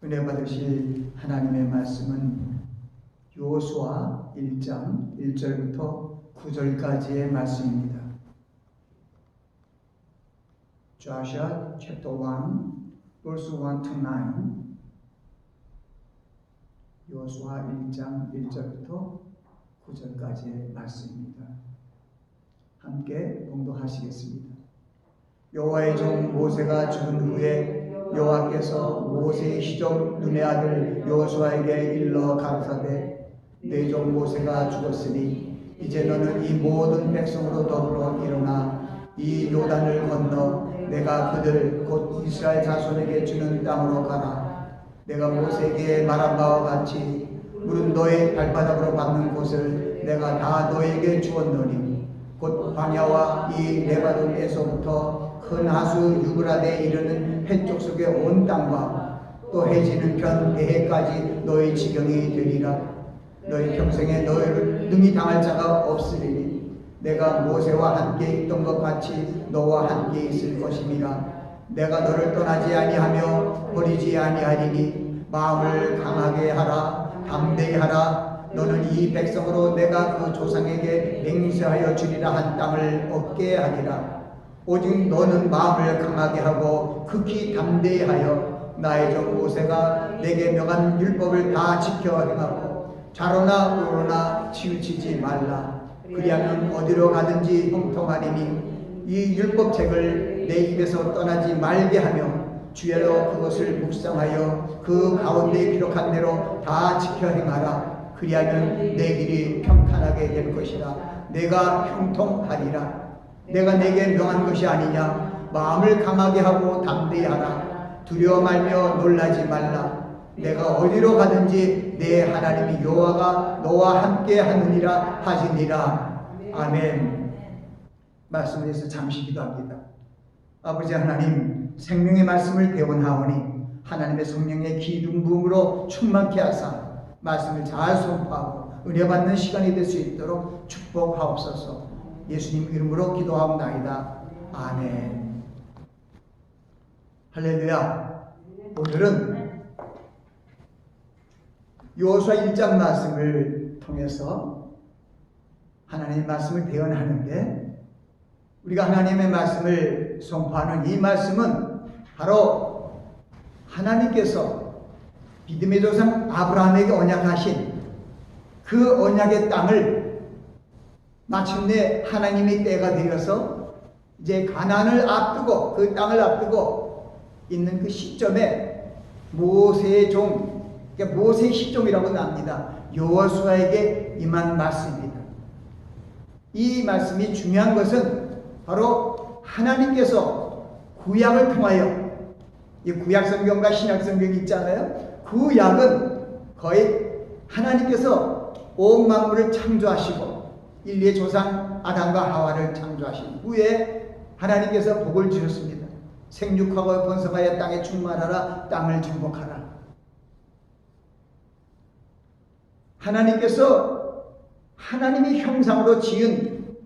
은혜 받으실 하나님의 말씀은 여호수아 1장 1절부터 9절까지의 말씀입니다. Joshua chapter 1 verse 1 to 9. 여호수아 1장 1절부터 9절까지의 말씀입니다. 함께 봉독하시겠습니다. 여호와의 종 모세가 죽은 후에 여호와께서 모세의 시종 눈의 아들 여호수아에게 일러 가르사되 내 종 모세가 죽었으니 이제 너는 이 모든 백성으로 더불어 일어나 이 요단을 건너 내가 그들 곧 이스라엘 자손에게 주는 땅으로 가라. 내가 모세에게 말한 바와 같이 물은 너의 발바닥으로 밟는 곳을 내가 다 너에게 주었노니 곧 광야와 이 레바논에서부터 큰 하수 유브라데에 이르는 해쪽 속의 온 땅과 또 해지는 편 대해까지 너희 지경이 되리라. 너희 평생에 너희를 능히 당할 자가 없으리니 내가 모세와 함께 있던 것 같이 너와 함께 있을 것임이라. 내가 너를 떠나지 아니하며 버리지 아니하리니 마음을 강하게 하라. 담대히 하라. 너는 이 백성으로 내가 그 조상에게 맹세하여 주리라 한 땅을 얻게 하리라. 오직 너는 마음을 강하게 하고 극히 담대히 하여 나의 종 모세가 내게 명한 율법을 다 지켜 행하고 좌로나 우로나 치우치지 말라. 그리하면 어디로 가든지 형통하리니 이 율법책을 내 입에서 떠나지 말게 하며 주야로 그것을 묵상하여 그 가운데 기록한 대로 다 지켜 행하라. 그리하면 내 길이 평탄하게 될 것이라. 내가 형통하리라. 내가 내게 명한 것이 아니냐. 마음을 강하게 하고 담대히 하라. 두려워 말며 놀라지 말라. 내가 어디로 가든지 내 하나님이 여호와가 너와 함께 하느니라 하시니라. 아멘. 말씀을 위해서 잠시 기도합니다. 아버지 하나님, 생명의 말씀을 배운하오니 하나님의 성령의 기름 부음으로 충만케 하사 말씀을 잘 선포하고 은혜 받는 시간이 될 수 있도록 축복하옵소서. 예수님 이름으로 기도하옵나이다. 아멘. 할렐루야. 오늘은 여호수아 1장 말씀을 통해서 하나님의 말씀을 대언하는데, 우리가 하나님의 말씀을 선포하는 이 말씀은 바로 하나님께서 믿음의 조상 아브라함에게 언약하신 그 언약의 땅을 마침내 하나님의 때가 되어서 이제 가나안을 앞두고 그 땅을 앞두고 있는 그 시점에 모세의 종, 그러니까 모세의 시종이라고 납니다. 여호수아에게 임한 말씀입니다. 이 말씀이 중요한 것은 바로 하나님께서 구약을 통하여, 이 구약 성경과 신약 성경이 있잖아요. 구약은 거의 하나님께서 온 만물을 창조하시고 인류의 조상 아담과 하와를 창조하신 후에 하나님께서 복을 주셨습니다. 생육하고 번성하여 땅에 충만하라. 땅을 정복하라. 하나님께서 하나님의 형상으로 지은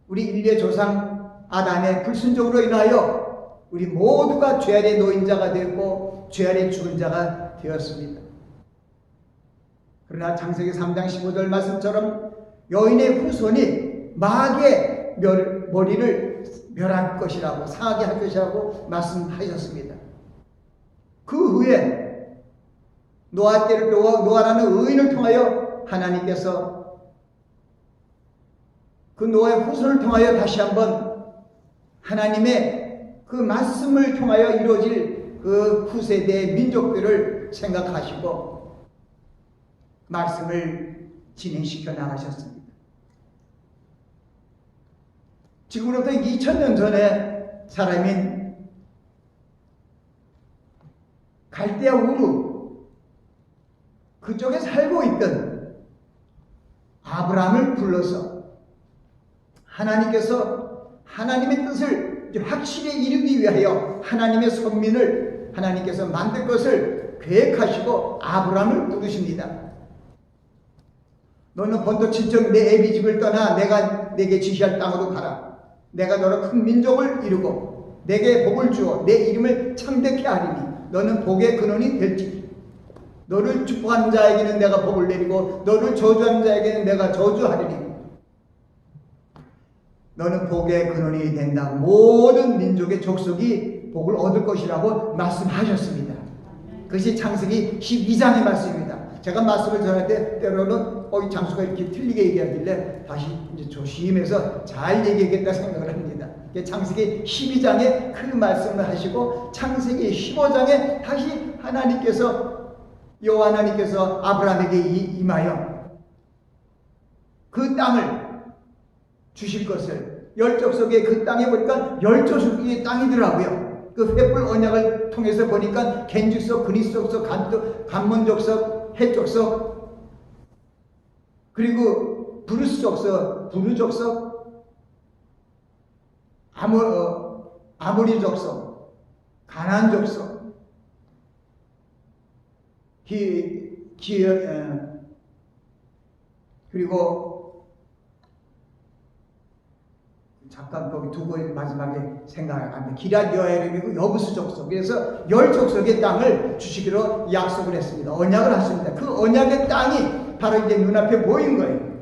우리 인류의 조상 아담의 불순종으로 인하여 우리 모두가 죄 아래 놓인 자가 되었고 죄 아래 죽은 자가 되었습니다. 그러나 창세기 3장 15절 말씀처럼 여인의 후손이 마귀의 머리를 멸할 것이라고, 상하게 할 것이라고 말씀하셨습니다. 그 후에 노아라는 의인을 통하여 하나님께서 그 노아의 후손을 통하여 다시 한번 하나님의 그 말씀을 통하여 이루어질 그 후세대의 민족들을 생각하시고 말씀을 진행시켜 나가셨습니다. 지금으로부터 2000년 전에 사람인 갈대아 우르 그쪽에 살고 있던 아브라함을 불러서 하나님께서 하나님의 뜻을 확실히 이루기 위하여 하나님의 선민을 하나님께서 만들 것을 계획하시고 아브라함을 부르십니다. 너는 본토 친척 내 애비 집을 떠나 내가 내게 지시할 땅으로 가라. 내가 너로 큰 민족을 이루고 내게 복을 주어 내 이름을 창대케 하리니 너는 복의 근원이 될지. 너를 축복한 자에게는 내가 복을 내리고 너를 저주한 자에게는 내가 저주하리니 너는 복의 근원이 된다. 모든 민족의 족속이 복을 얻을 것이라고 말씀하셨습니다. 그것이 창세기 12장의 말씀입니다. 제가 말씀을 전할 때 때로는 장수가 이렇게 틀리게 얘기하길래 다시 이제 조심해서 잘 얘기하겠다 생각을 합니다. 창세기 12장에 그 말씀을 하시고 창세기 15장에 다시 여호와 하나님께서 아브라함에게 임하여 그 땅을 주실 것을 열족속의 그 땅에 보니까 열족속의 땅이더라고요. 그 횃불 언약을 통해서 보니까 겐직속, 그니속속, 간몬족속, 헷족속, 그리고 부르족속, 아모리족속, 가나안족속, 그리고 잠깐 거기 두고 마지막에 생각하는데 기랏 여아림이고 여부스 족속, 그래서 열 족속의 땅을 주시기로 약속을 했습니다. 언약을 하십니다. 그 언약의 땅이 바로 이제 눈앞에 보인 거예요.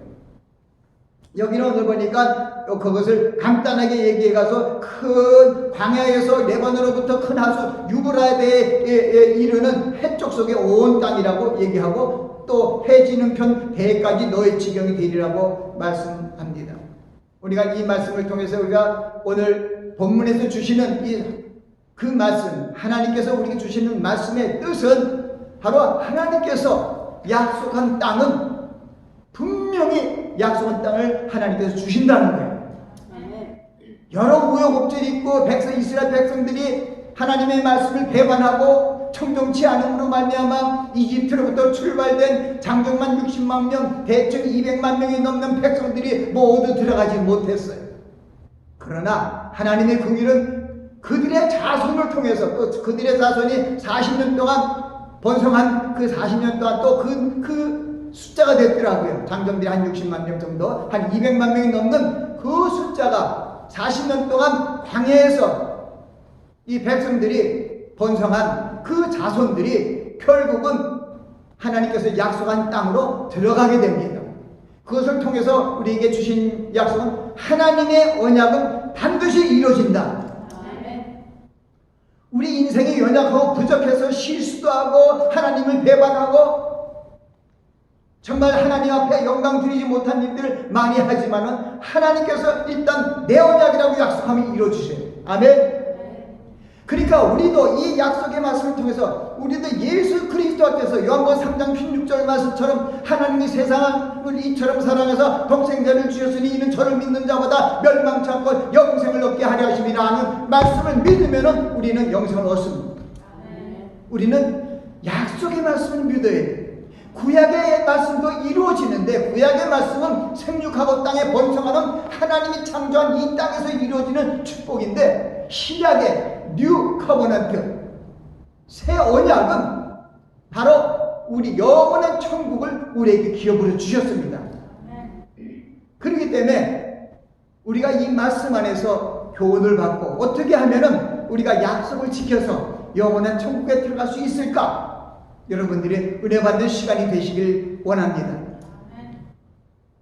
여기는 오늘 보니까 그것을 간단하게 얘기해 가서 큰 광야에서 레바논으로부터 큰 하수 유브라데에 이르는 해쪽 속의 온 땅이라고 얘기하고 또 해 지는 편 대까지 너의 지경이 되리라고 말씀합니다. 우리가 이 말씀을 통해서 우리가 오늘 본문에서 주시는 그 말씀, 하나님께서 우리에게 주시는 말씀의 뜻은 바로 하나님께서 약속한 땅은 분명히 약속한 땅을 하나님께서 주신다는 거예요. 여러 우여곡절이 있고 이스라엘 백성들이 하나님의 말씀을 배반하고 청종치 않음으로 말미암아 이집트로부터 출발된 장정만 60만 명, 대충 200만 명이 넘는 백성들이 모두 들어가지 못했어요. 그러나 하나님의 긍휼은 그들의 자손을 통해서 또 그들의 자손이 40년 동안 번성한 그 40년 동안 또 그 숫자가 됐더라고요. 장정들이 한 60만 명 정도, 한 200만 명이 넘는 그 숫자가 40년 동안 광야에서 이 백성들이 번성한 그 자손들이 결국은 하나님께서 약속한 땅으로 들어가게 됩니다. 그것을 통해서 우리에게 주신 약속은 하나님의 언약은 반드시 이루어진다. 우리 인생이 연약하고 부족해서 실수도 하고 하나님을 배반하고 정말 하나님 앞에 영광 드리지 못한 일들을 많이 하지만은 하나님께서 일단 내 언약이라고 약속하면 이루어주세요. 아멘. 그러니까 우리도 이 약속의 말씀을 통해서 우리도 예수 그리스도께서 요한복음 3장 16절 말씀처럼 하나님이 세상을 이처럼 사랑해서 동생자를 주셨으니 이는 저를 믿는 자보다 멸망치 않고 영생을 얻게 하려 하심이라 하는 말씀을 믿으면 우리는 영생을 얻습니다. 우리는 약속의 말씀을 믿어야 돼요. 구약의 말씀도 이루어지는데 구약의 말씀은 생육하고 땅에 번성하는 하나님이 창조한 이 땅에서 이루어지는 축복인데 신약의 뉴 커버넌트 새 언약은 바로 우리 영원한 천국을 우리에게 기업으로 주셨습니다. 그렇기 때문에 우리가 이 말씀 안에서 교훈을 받고 어떻게 하면은 우리가 약속을 지켜서 영원한 천국에 들어갈 수 있을까? 여러분들이 은혜 받는 시간이 되시길 원합니다.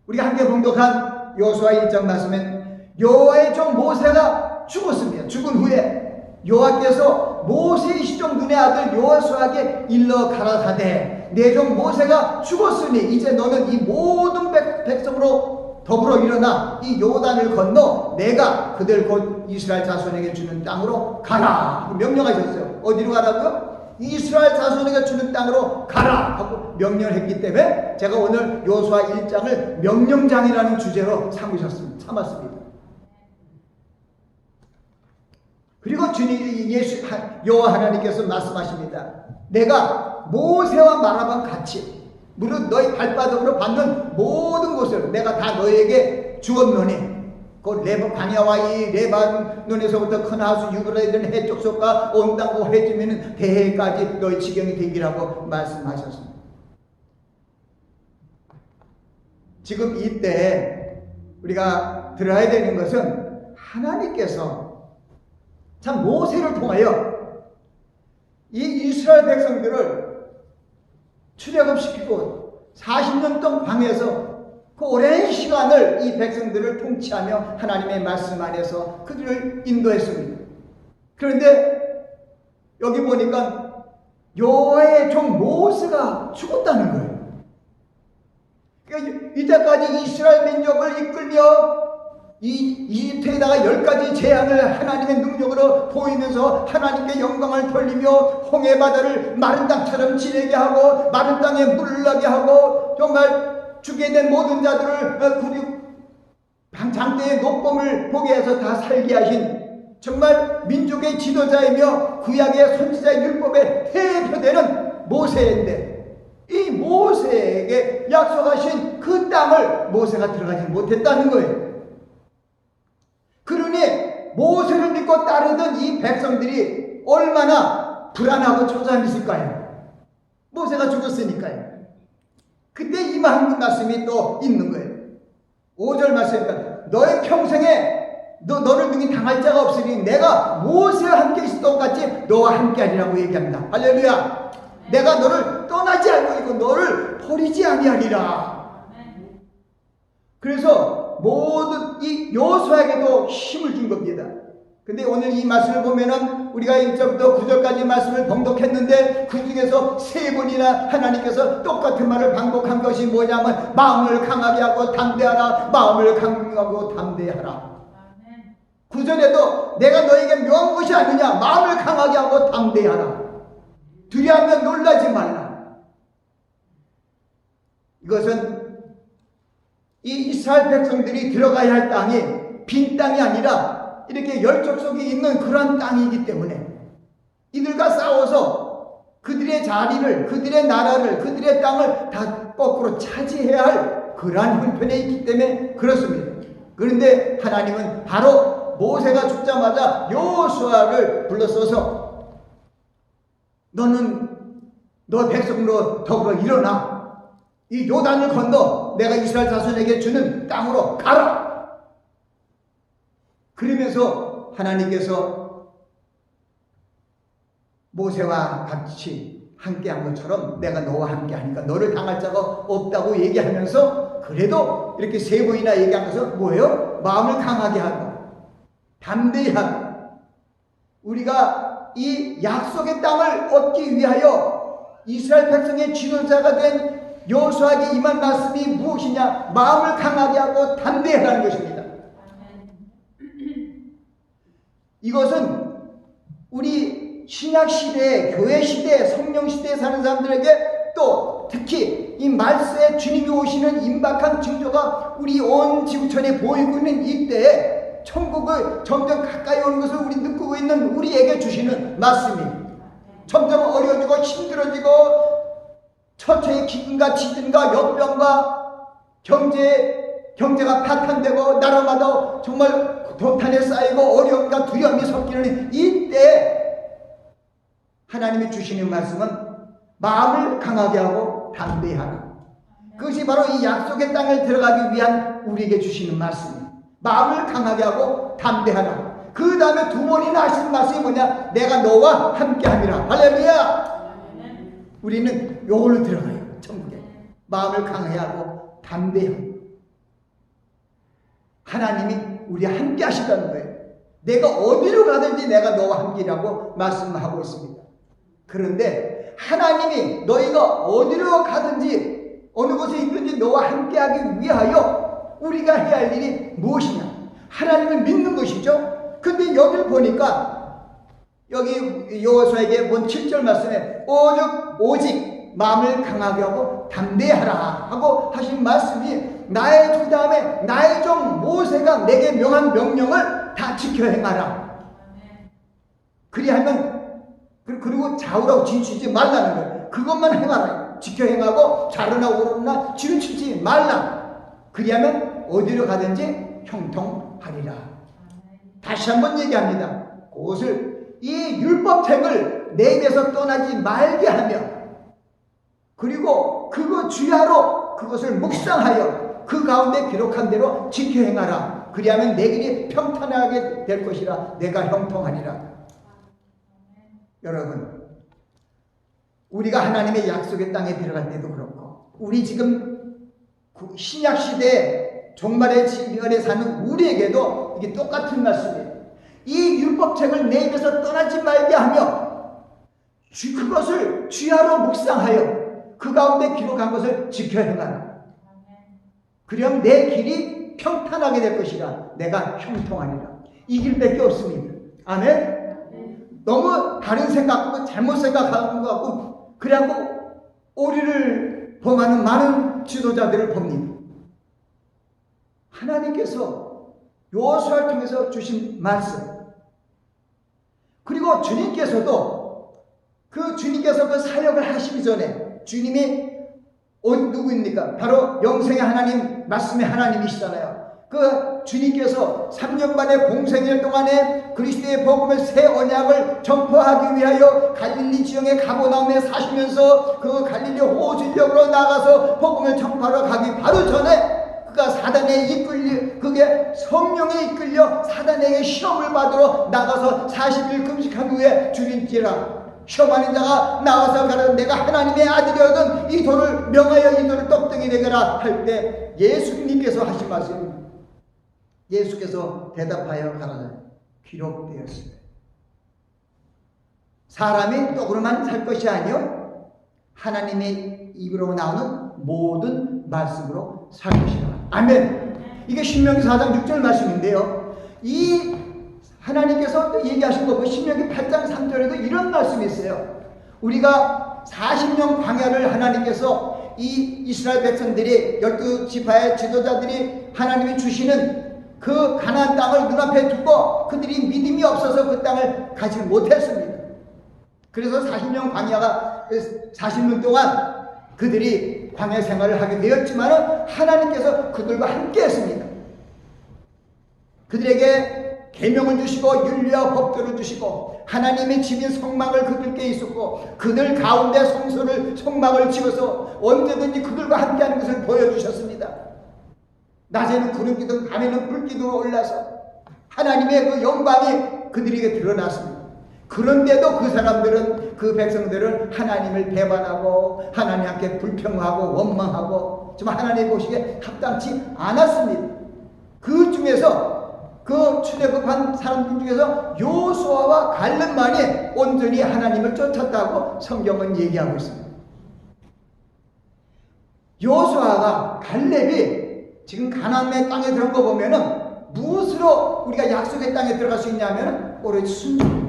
우리가 함께 봉독한 여호수아 1장 말씀엔 여호와의 종 모세가 죽었습니다. 죽은 후에 여호와께서 모세의 시종 눈의 아들 여호수아에게 일러 가라사대 내 종 모세가 죽었으니 이제 너는 이 모든 백성으로 더불어 일어나 이 요단을 건너 내가 그들 곧 이스라엘 자손에게 주는 땅으로 가라 명령하셨어요. 어디로 가라고요? 이스라엘 자손에게 주는 땅으로 가라 하고 명령을 했기 때문에 제가 오늘 여호수아 1장을 명령장이라는 주제로 삼았습니다. 그리고 주님 여호와 하나님께서 말씀하십니다. 내가 모세와 말하면 같이 무릇 너희 발바닥으로 밟는 모든 곳을 내가 다 너희에게 주었노니 그 광야와 이 레바논에서부터 큰 하수 유브라데 이르는 해쪽 속과 온 땅과 해지면은 대해까지 너희 지경이 되기라고 말씀하셨습니다. 지금 이때 우리가 들어야 되는 것은 하나님께서 참 모세를 통하여 이 이스라엘 백성들을 출애굽시키고 40년 동안 광야에서 그 오랜 시간을 이 백성들을 통치하며 하나님의 말씀 안에서 그들을 인도했습니다. 그런데 여기 보니까 여호와의 종 모세가 죽었다는 거예요. 그러니까 이때까지 이스라엘 민족을 이끌며 이집트에다가 10가지 재앙을 하나님의 능력으로 보이면서 하나님께 영광을 돌리며 홍해 바다를 마른 땅처럼 지내게 하고 마른 땅에 물을 나게 하고 정말 죽게 된 모든 자들을 장대의 높음을 보게 해서 다 살게 하신 정말 민족의 지도자이며 구약의 선지자의 율법의 대표되는 모세인데 이 모세에게 약속하신 그 땅을 모세가 들어가지 못했다는 거예요. 그러니 모세를 믿고 따르던 이 백성들이 얼마나 불안하고 초조했을까요? 모세가 죽었으니까요. 그때 임한 말씀이 또 있는 거예요. 5절 말씀입니다. 너의 평생에 너를 능히 당할 자가 없으니 내가 모세와 함께 있을 똑같이 너와 함께 하리라고 얘기합니다. 할렐루야. 내가 너를 떠나지 않고 너를 버리지 아니하리라. 그래서 모든 이 여호수아에게도 힘을 준 겁니다. 근데 오늘 이 말씀을 보면은 우리가 1절부터 9절까지 말씀을 봉독했는데 그 중에서 3번이나 하나님께서 똑같은 말을 반복한 것이 뭐냐면 마음을 강하게 하고 담대하라. 마음을 강하고 담대하라. 9절에도 내가 너에게 명한 것이 아니냐. 마음을 강하게 하고 담대하라. 두려워하면 놀라지 말라. 이것은 이 이스라엘 백성들이 들어가야 할 땅이 빈 땅이 아니라 이렇게 열족속이 있는 그런 땅이기 때문에 이들과 싸워서 그들의 자리를, 그들의 나라를, 그들의 땅을 다 거꾸로 차지해야 할 그러한 형편에 있기 때문에 그렇습니다. 그런데 하나님은 바로 모세가 죽자마자 여호수아를 불러서서 너 백성으로 더불어 일어나 이 요단을 건너 내가 이스라엘 자손에게 주는 땅으로 가라. 그러면서 하나님께서 모세와 같이 함께한 것처럼 내가 너와 함께하니까 너를 당할 자가 없다고 얘기하면서 그래도 이렇게 3번이나 얘기하면서 뭐예요? 마음을 강하게 하고 담대히 하고 우리가 이 약속의 땅을 얻기 위하여 이스라엘 백성의 지도자가 된 여호수아에게 임한 말씀이 무엇이냐? 마음을 강하게 하고 담대하라는 것입니다. 이것은 우리 신약시대에 교회시대에 성령시대에 사는 사람들에게 또 특히 이 말세에 주님이 오시는 임박한 징조가 우리 온 지구촌에 보이고 있는 이때에 천국을 점점 가까이 오는 것을 우리 느끼고 있는 우리에게 주시는 말씀이 점점 어려워지고 힘들어지고 처처의 기근과 지진과 역병과 경제가 파탄되고 나라마다 정말 도탄에 쌓이고 어려움과 두려움이 섞이는 이때 하나님이 주시는 말씀은 마음을 강하게 하고 담대히 하라. 그것이 바로 이 약속의 땅을 들어가기 위한 우리에게 주시는 말씀입니다. 마음을 강하게 하고 담대하라. 그 다음에 2번이나 하시는 말씀이 뭐냐? 내가 너와 함께함이라. 할렐루야. 우리는 요걸로 들어가요. 천국에. 마음을 강하게 하고 담대하고 하나님이 우리와 함께 하시다는 거예요. 내가 어디로 가든지 내가 너와 함께라고 말씀하고 있습니다. 그런데 하나님이 너희가 어디로 가든지 어느 곳에 있든지 너와 함께하기 위하여 우리가 해야 할 일이 무엇이냐? 하나님을 믿는 것이죠. 근데 여기를 보니까 여기 여호수아에게 본 7절 말씀에 오직 마음을 강하게 하고 담대하라 하고 하신 말씀이 나의 그 다음에 나의 종 모세가 내게 명한 명령을 다 지켜 행하라. 그리하면 그리고 좌우라고 지치지 말라는 거예요. 그것만 행하라. 지켜 행하고 좌로나 우로나 지치지 말라. 그리하면 어디로 가든지 형통하리라. 다시 한번 얘기합니다. 그것을 이 율법책을 내 입에서 떠나지 말게 하며 그리고 그거 주야로 그것을 묵상하여 그 가운데 기록한 대로 지켜 행하라. 그리하면 내 길이 평탄하게 될 것이라. 내가 형통하리라. 여러분, 우리가 하나님의 약속의 땅에 들어갈 때도 그렇고 우리 지금 신약 시대 종말의 지면에 사는 우리에게도 이게 똑같은 말씀이에요. 이 율법책을 내 입에서 떠나지 말게 하며 그것을 주야로 묵상하여 그 가운데 기록한 것을 지켜 행하라. 그럼 내 길이 평탄하게 될 것이라. 내가 형통하리라. 이 길밖에 없습니다. 아멘. 너무 다른 생각하고 잘못 생각하는 것 같고 그래갖고 오리를 범하는 많은 지도자들을 봅니다. 하나님께서 여호수아를 통해서 주신 말씀, 그리고 주님께서도 주님께서 그 사역을 하시기 전에 주님이 누구입니까? 바로 영생의 하나님, 말씀의 하나님이시잖아요. 그 주님께서 3년 만에 공생일 동안에 그리스도의 복음을 새 언약을 전파하기 위하여 갈릴리 지역의 가버나움에 사시면서 그 갈릴리 호수지역으로 나가서 복음을 전파하러 가기 바로 전에 그가 사단에 이끌려, 그게 성령에 이끌려 사단에게 시험을 받으러 나가서 40일 금식한 후에 주님께라 시험하는 자가 나와서 가라 내가 하나님의 아들이거든 이 돌을 명하여 이 돌을 떡덩이 되거라 할 때 예수님께서 하신 말씀, 예수께서 대답하여 가라사대 기록되었으되 사람이 떡으로만 살 것이 아니요 하나님의 입으로 나오는 모든 말씀으로 살 것이라. 아멘. 이게 신명기 4장 6절 말씀인데요. 이 하나님께서 또 얘기하신 거 보면 신명기 8장 3절에도 이런 말씀이 있어요. 우리가 40년 광야를 하나님께서 이 이스라엘 백성들이 12지파의 지도자들이 하나님이 주시는 그 가나안 땅을 눈앞에 두고 그들이 믿음이 없어서 그 땅을 가지 못했습니다. 그래서 40년 광야가 40년 동안 그들이 광야 생활을 하게 되었지만 하나님께서 그들과 함께 했습니다. 그들에게 계명을 주시고 율리와 법도를 주시고 하나님의 집인 성막을 그들께 있었고 그들 가운데 성막을 지어서 언제든지 그들과 함께하는 것을 보여주셨습니다. 낮에는 구름기둥 밤에는 불기둥으로 올라서 하나님의 그 영광이 그들에게 드러났습니다. 그런데도 그 사람들은 그 백성들은 하나님을 배반하고 하나님 함께 불평하고 원망하고 정말 하나님 보시기에 합당치 않았습니다. 그 중에서 그 출애굽한 사람들 중에서 여호수아와 갈렙만이 온전히 하나님을 쫓았다고 성경은 얘기하고 있습니다. 여호수아가 갈렙이 지금 가나안의 땅에 들어간 거 보면은 무엇으로 우리가 약속의 땅에 들어갈 수 있냐면 오로지 순종.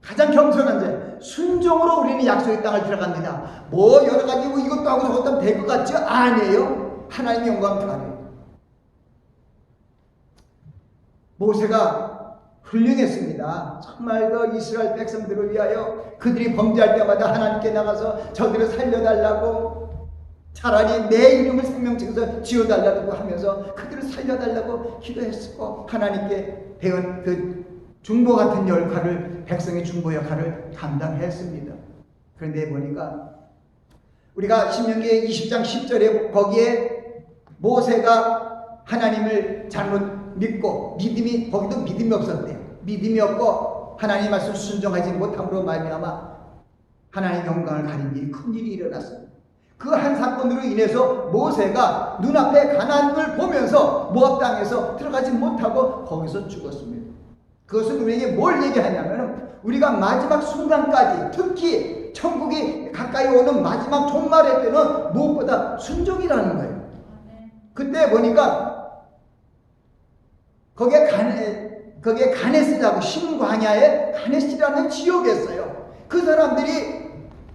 가장 겸손한 자 순종으로 우리는 약속의 땅을 들어갑니다. 뭐 여러 가지 뭐 이것도 하고 저것도 하면 될 것 같죠? 아니에요. 하나님의 영광 바라요. 모세가 훌륭했습니다. 정말 그 이스라엘 백성들을 위하여 그들이 범죄할 때마다 하나님께 나가서 저들을 살려달라고 차라리 내 이름을 생명책에서 지워달라고 하면서 그들을 살려달라고 기도했고 하나님께 배운 그 중보 같은 역할을 백성의 중보 역할을 감당했습니다. 그런데 보니까 우리가 신명기 20장 10절에 거기에 모세가 하나님을 잘못 믿고 믿음이 거기도 믿음이 없었대요. 믿음이 없고 하나님 말씀 순종하지 못함으로 말미암아 하나님의 영광을 가린 일이 큰 일이 일어났습니다. 그 한 사건으로 인해서 모세가 눈앞에 가나안을 보면서 모압 땅에서 들어가지 못하고 거기서 죽었습니다. 그것은 우리에게 뭘 얘기하냐면 우리가 마지막 순간까지 특히 천국이 가까이 오는 마지막 종말의 때는 무엇보다 순종이라는 거예요. 그때 보니까 거기에 가네스라고 신광야에 가네스라는 지역이 있어요. 그 사람들이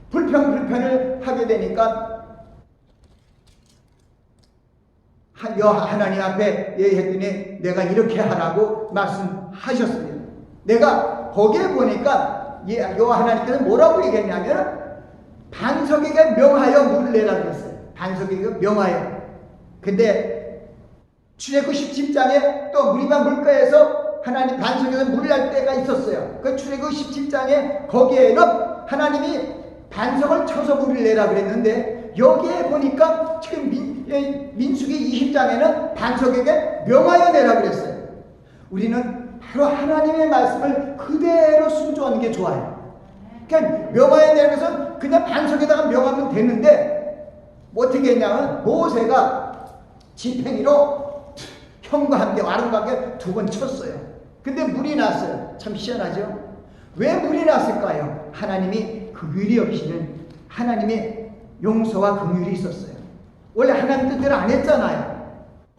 불편을 하게 되니까 하나님 앞에 얘기했더니 내가 이렇게 하라고 말씀하셨습니다. 내가 거기에 보니까 하나님께서 뭐라고 얘기했냐면 반석에게 명하여 물을 내라 그랬어요. 반석에게 명하여. 근데 출애굽 17장에 또 무리반 물가에서 하나님 반석에서 물을 낼 때가 있었어요. 그 출애굽 17장에 거기에는 하나님이 반석을 쳐서 물을 내라 그랬는데 여기에 보니까 지금 민수기 20장에는 반석에게 명하여 내라 그랬어요. 우리는 바로 하나님의 말씀을 그대로 순종하는 게 좋아요. 그러니까 명화에 대해서는 그냥 반석에다가 명하면 되는데 어떻게 했냐면 모세가 지팡이로 형과 함께 아론과 함께 2번 쳤어요. 근데 물이 났어요. 참 희한하죠? 왜 물이 났을까요? 하나님이 긍휼이 없이는 하나님의 용서와 긍휼이 있었어요. 원래 하나님 뜻대로 안 했잖아요.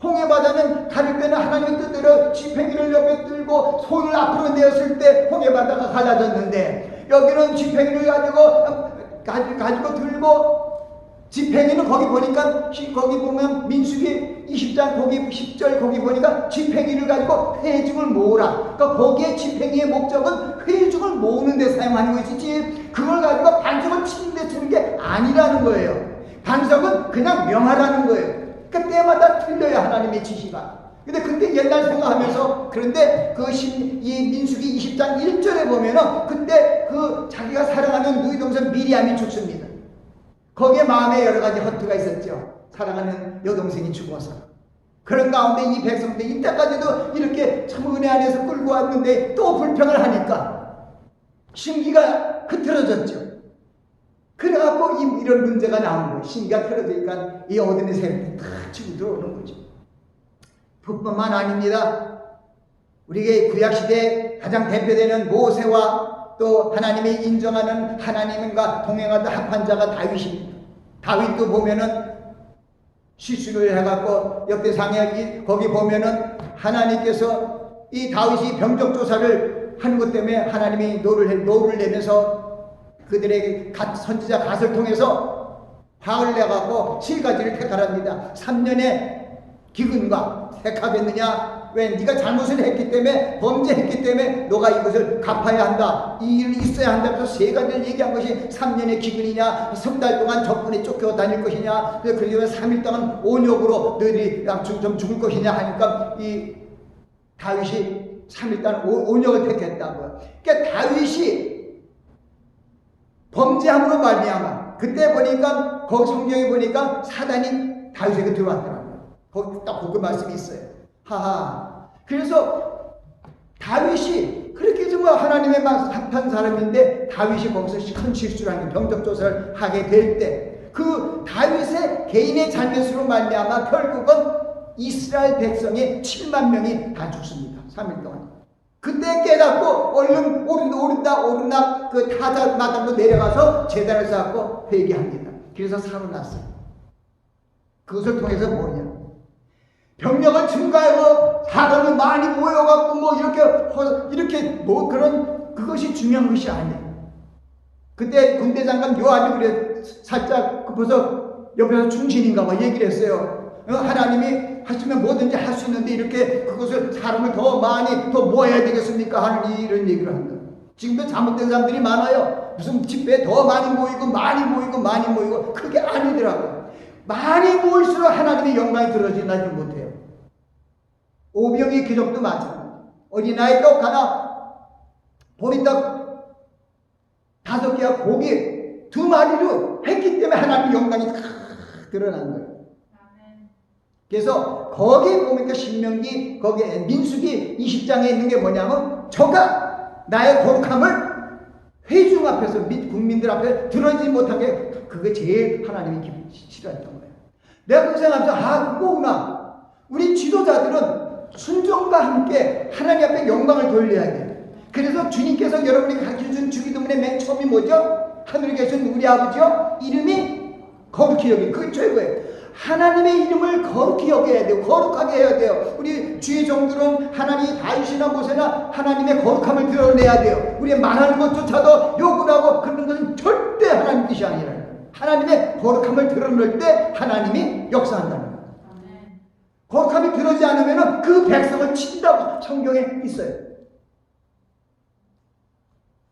홍해바다는 가릴 때는 하나님의 뜻대로 지팡이를 옆에 들고 손을 앞으로 내었을 때 홍해바다가 갈라졌는데, 여기는 지팡이를 가지고 들고, 지팡이는 거기 보니까, 거기 보면 민수기 20장 거기 10절 거기 보니까 지팡이를 가지고 회중을 모으라. 그러니까 거기에 지팡이의 목적은 회중을 모으는 데 사용하는 것이지 그걸 가지고 반석을 치는 데 쓰는 게 아니라는 거예요. 반석은 그냥 명하라는 거예요. 그러니까 때마다 틀려요, 하나님의 지시가. 근데 그때 옛날 생각하면서, 그런데 이 민수기 20장 1절에 보면은 그때 그 자기가 사랑하는 누이 동생 미리암이 죽습니다. 거기에 마음에 여러 가지 허투가 있었죠. 사랑하는 여동생이 죽어서. 그런 가운데 이 백성들 이때까지도 이렇게 참 은혜 안에서 끌고 왔는데 또 불평을 하니까 심기가 흐트러졌죠. 그래갖고 이런 문제가 나온 거예요. 심기가 흐트러지니까 이 어둠의 세력이 다 치고 들어오는 거죠. 뿐만 아닙니다. 우리의 구약시대에 가장 대표되는 모세와 또 하나님이 인정하는 하나님과 동행하던 합판자가 다윗입니다. 다윗도 보면은 실수를 해갖고 역대상에 거기 보면은 하나님께서 이 다윗이 병적조사를 하는 것 때문에 하나님이 노를 내면서 그들에게 선지자 갓을 통해서 화를 내갖고 7가지를 택하랍니다. 3년의 기근과 택하겠느냐? 왜? 네가 잘못을 했기 때문에, 범죄했기 때문에 너가 이것을 갚아야 한다. 이 일이 있어야 한다면서 3가지를 얘기한 것이 3년의 기근이냐, 3달 동안 적군에 쫓겨 다닐 것이냐, 그리고 3일 동안 온역으로 너희들이 좀 죽을 것이냐 하니까 이 다윗이 3일 동안 온역을 택했다고요. 그러니까 다윗이 범죄함으로 말미암아 그때 보니까 거기 성경에 보니까 사단이 다윗에게 들어왔더라고요. 거기 딱 그 말씀이 있어요. 하하. 그래서 다윗이 그렇게 정말 하나님의 합한 사람인데 다윗이 거기서 큰 실수를 하는 병적조사를 하게 될 때 그 다윗의 개인의 잘못으로 말미암아 결국은 이스라엘 백성의 7만 명이 다 죽습니다. 3일 동안. 그때 깨닫고 얼른 오른다 그 타자 마당으로 내려가서 제단을 쌓고 회개합니다. 그래서 살아났어요. 그것을 통해서 뭐냐? 병력을 증가하고 사람이 많이 모여갖고 뭐 이렇게 뭐 그런 그것이 중요한 것이 아니에요. 그때 군대 장관 요압이 그래 살짝 벌써 옆에서 중신인가 뭐 얘기를 했어요. 하나님이 하시면 뭐든지 할 수 있는데 이렇게 그것을 사람을 더 많이 더 모아야 되겠습니까? 하는 이런 얘기를 한다. 지금도 잘못된 사람들이 많아요. 무슨 집회에 더 많이 모이고 그게 아니더라고요. 많이 모일수록 하나님의 영광이 들어지지 못해요. 오병의 기적도 마찬가지. 어린아이 떡 하나, 보리떡 5개와 고기 2마리로 했기 때문에 하나님의 영광이 다 드러난 거예요. 그래서 거기 보니까 신명기, 거기에 민수기 20장에 있는 게 뭐냐면 저가 나의 거룩함을 회중 앞에서 국민들 앞에 드러내지 못한 게 그게 제일 하나님이 싫어했던 거예요. 내가 그 생각하면서 그거구나. 우리 지도자들은 순종과 함께 하나님 앞에 영광을 돌려야 돼요. 그래서 주님께서 여러분이 가르쳐준 주기도문의 맨 처음이 뭐죠? 하늘에 계신 우리 아버지요 이름이 거룩히 여기 그게 최고예요. 하나님의 이름을 거룩히 여겨야 돼요. 거룩하게 해야 돼요. 우리 주의 종들은 하나님이 다윗이나 모세나 하나님의 거룩함을 드러내야 돼요. 우리 말하는 것조차도 욕을 하고 그런 것은 절대 하나님 뜻이 아니라 하나님의 거룩함을 드러낼 때 하나님이 역사한다는 거예요. 거룩함이 드러나지 않으면 그 백성을 친다고 성경에 있어요.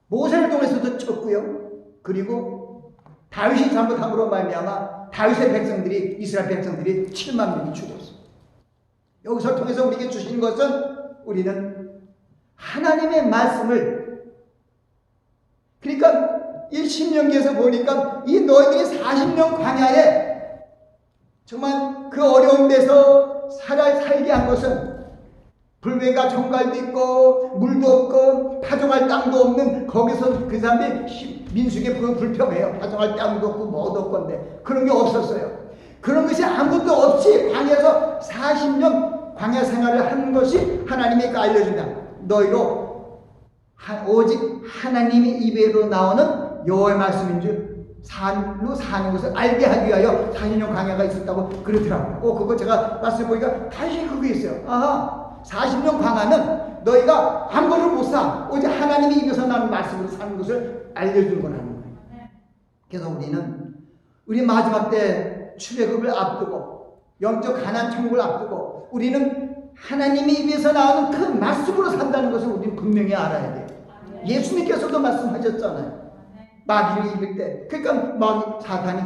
모세를 통해서도 쳤고요. 그리고 다윗이 잘못함으로 말미암아 다윗의 백성들이 이스라엘 백성들이 7만 명이 죽었어요. 여기서 통해서 우리에게 주신 것은 우리는 하나님의 말씀을 그러니까 1신명기에서 보니까 이 너희들이 40년 광야에 정말 그 어려운 데서 살게 한 것은 불배가 정갈도 있고 물도 없고 파종할 땅도 없는 거기서 그 사람들이 민수에게 불평해요. 파종할 땅도 없고 뭐도 없건데 그런 게 없었어요. 그런 것이 아무것도 없이 광야에서 40년 광야 생활을 한 것이 하나님이 알려준다. 너희로 오직 하나님의 입에로 나오는 여호와의 말씀인 줄 산로 사는 것을 알게 하기 위하여 40년 광야가 있었다고 그러더라고요. 그거 제가 말씀 보니까 다시 그게 있어요. 40년 광야는 너희가 아무것도 못 사. 오직 하나님의 입에서 나는 말씀으로 사는 것을 알려준 거라는 거예요. 그래서 우리 마지막 때 출애굽을 앞두고 영적 가나안 천국을 앞두고 우리는 하나님의 입에서 나오는 그 말씀으로 산다는 것을 우리는 분명히 알아야 돼요. 예수님께서도 말씀하셨잖아요. 마귀를 이길 때, 그러니까 사탄이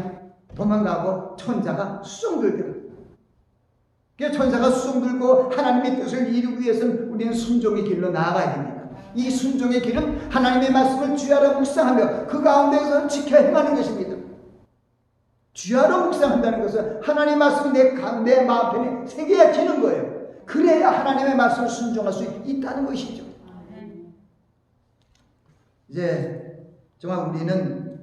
도망가고 천사가 수종 들더라. 그래서 천사가 수종 들고 하나님의 뜻을 이루기 위해서는 우리는 순종의 길로 나아가야 됩니다. 이 순종의 길은 하나님의 말씀을 주야로 묵상하며 그 가운데에서 지켜 행하는 것입니다. 주야로 묵상한다는 것은 하나님의 말씀이 내 마음편에 새겨지는 거예요. 그래야 하나님의 말씀을 순종할 수 있다는 것이죠. 이제 정말 우리는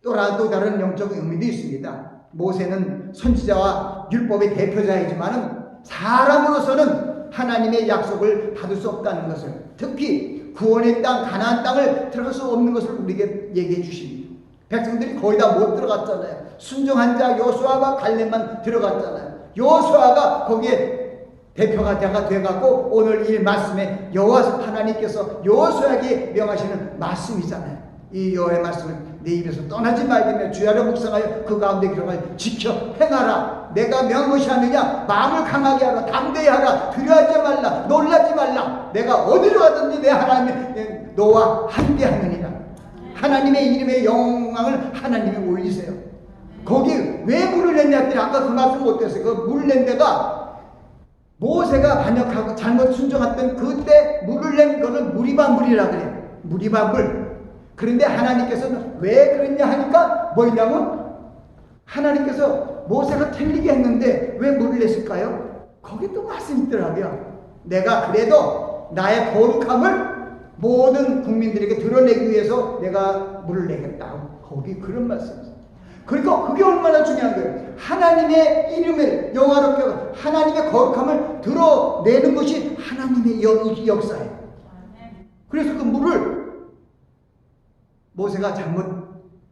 또 다른 영적 의미도 있습니다. 모세는 선지자와 율법의 대표자이지만 사람으로서는 하나님의 약속을 받을 수 없다는 것을, 특히 구원의 땅 가나안 땅을 들어갈 수 없는 것을 우리에게 얘기해 주십니다. 백성들이 거의 다 못 들어갔잖아요. 순종한 자 여호수아와 갈렙만 들어갔잖아요. 여호수아가 거기에 대표가 돼갖고 오늘 이 말씀에 여호와 하나님께서 여호수아에게 명하시는 말씀이잖아요. 이 여호와의 말씀을 내 입에서 떠나지 말며 주야로 묵상하여 그 가운데 들어가여 지켜 행하라. 내가 명한 것이 아니냐. 마음을 강하게 하라. 담대히 하라. 두려워하지 말라. 놀라지 말라. 내가 어디로 가든지 내 하나님의 너와 함께하느니라. 하나님의 이름의 영광을 하나님이 올리세요. 거기 왜 물을 냈냐 했더니 아까 그 말씀 못했어요. 그 물 낸 데가 모세가 반역하고 잘못 순종했던 그때 물을 낸 거는 무리바물이라 그래요. 무리바물. 그런데 하나님께서는 왜 그랬냐 하니까 뭐냐면 하나님께서 모세가 틀리게 했는데 왜 물을 냈을까요? 거기 또 말씀이 있더라고요. 내가 그래도 나의 거룩함을 모든 국민들에게 드러내기 위해서 내가 물을 내겠다. 거기 그런 말씀이에요. 그러니까 그게 얼마나 중요한 거예요. 하나님의 이름을 영화롭게 하고 하나님의 거룩함을 드러내는 것이 하나님의 역사예요. 그래서 그 물을 모세가 잘못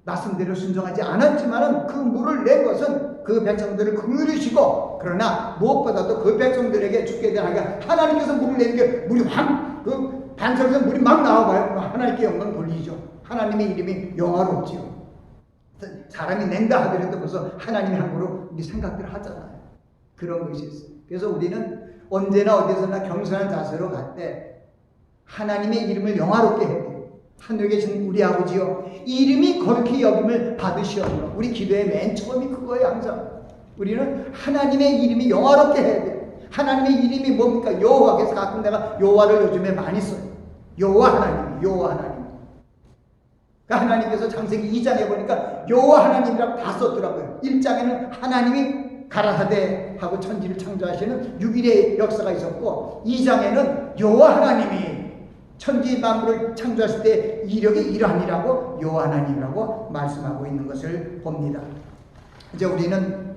말씀대로 순종하지 않았지만 그 물을 낸 것은 그 백성들을 긍휼히시고, 그러나 무엇보다도 그 백성들에게 죽게 되는 하나님께서 물을 내는 게 물이 그 반석에서 물이 막 나와봐요. 하나님께 영광 돌리죠. 하나님의 이름이 영화롭지요. 사람이 낸다 하더라도 벌써 하나님의 함으로 우리 생각들을 하잖아요. 그런 것이 있어요. 그래서 우리는 언제나 어디서나 겸손한 자세로 갈 때 하나님의 이름을 영화롭게 해야 돼요. 하늘에 계신 우리 아버지요, 이름이 거룩히 여김을 받으시옵소서. 우리 기도의 맨 처음이 그거예요. 항상 우리는 하나님의 이름이 영화롭게 해야 돼요. 하나님의 이름이 뭡니까? 여호와. 그래서 가끔 내가 여호와를 요즘에 많이 써요. 여호와 하나님, 여호와 하나님. 그러니까 하나님께서 창세기 2장에 보니까 여호와 하나님이라고 다 썼더라고요. 1장에는 하나님이 가라사대 하고 천지를 창조하시는 6일의 역사가 있었고, 2장에는 여호와 하나님이 천지 만물을 창조하실 때 이력이 이러하니라고 여호와 하나님이라고 말씀하고 있는 것을 봅니다. 이제 우리는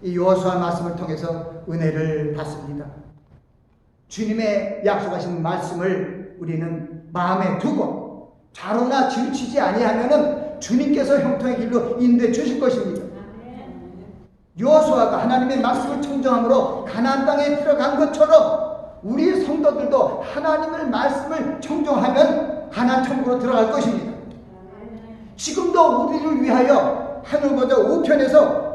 이 여호수아 말씀을 통해서 은혜를 받습니다. 주님의 약속하신 말씀을 우리는 마음에 두고 좌로나 지치지 아니하면은 주님께서 형통의 길로 인도해 주실 것입니다. 여호수아가 하나님의 말씀을 청정함으로 가나안 땅에 들어간 것처럼 우리 성도들도 하나님의 말씀을 청정하면 가나안 천국으로 들어갈 것입니다. 지금도 우리를 위하여 하늘보다 우편에서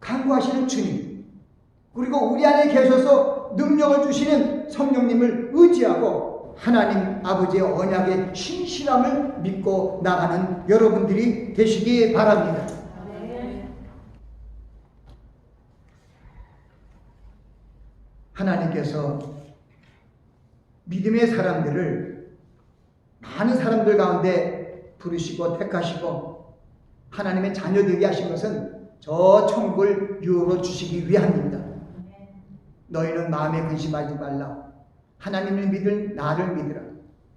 간구하시는 주님, 그리고 우리 안에 계셔서 능력을 주시는 성령님을 의지하고 하나님 아버지의 언약의 신실함을 믿고 나가는 여러분들이 되시기 바랍니다. 하나님께서 믿음의 사람들을 많은 사람들 가운데 부르시고 택하시고 하나님의 자녀되게 하신 것은 저 천국을 유업으로 주시기 위함입니다. 너희는 마음에 근심하지 말라. 하나님을 믿을 나를 믿으라.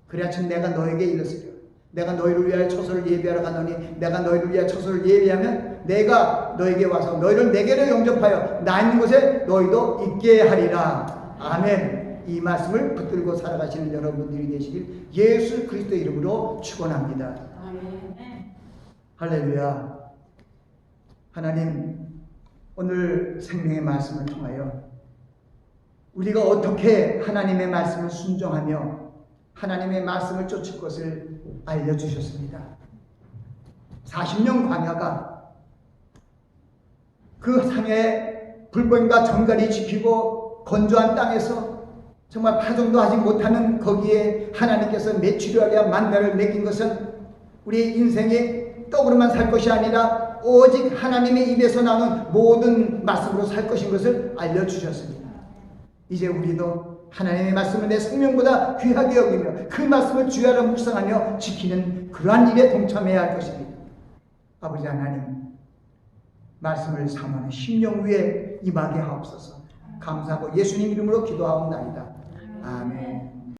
그래야 참 내가 너에게 이르시리라. 내가 너희를 위하여 처소를 예비하러 가노니 내가 너희를 위하여 처소를 예비하면 내가 너에게 와서 너희를 내게로 영접하여 나 있는 곳에 너희도 있게 하리라. 아멘. 이 말씀을 붙들고 살아가시는 여러분들이 되시길 예수 그리스도의 이름으로 축원합니다. 할렐루야. 하나님, 오늘 생명의 말씀을 통하여 우리가 어떻게 하나님의 말씀을 순종하며 하나님의 말씀을 쫓을 것을 알려주셨습니다. 40년 광야가 그 산에 불법과 정갈이 지키고 건조한 땅에서 정말 파종도 하지 못하는 거기에 하나님께서 메추려야 만나를 맡긴 것은 우리 인생에 떡으로만 살 것이 아니라 오직 하나님의 입에서 나오는 모든 말씀으로 살 것인 것을 알려주셨습니다. 이제 우리도 하나님의 말씀을 내 생명보다 귀하게 여기며 그 말씀을 주야로 묵상하며 지키는 그러한 일에 동참해야 할 것입니다. 아버지 하나님, 말씀을 사모하는 심령 위에 임하게 하옵소서. 감사하고 예수님 이름으로 기도하옵나이다. 아멘.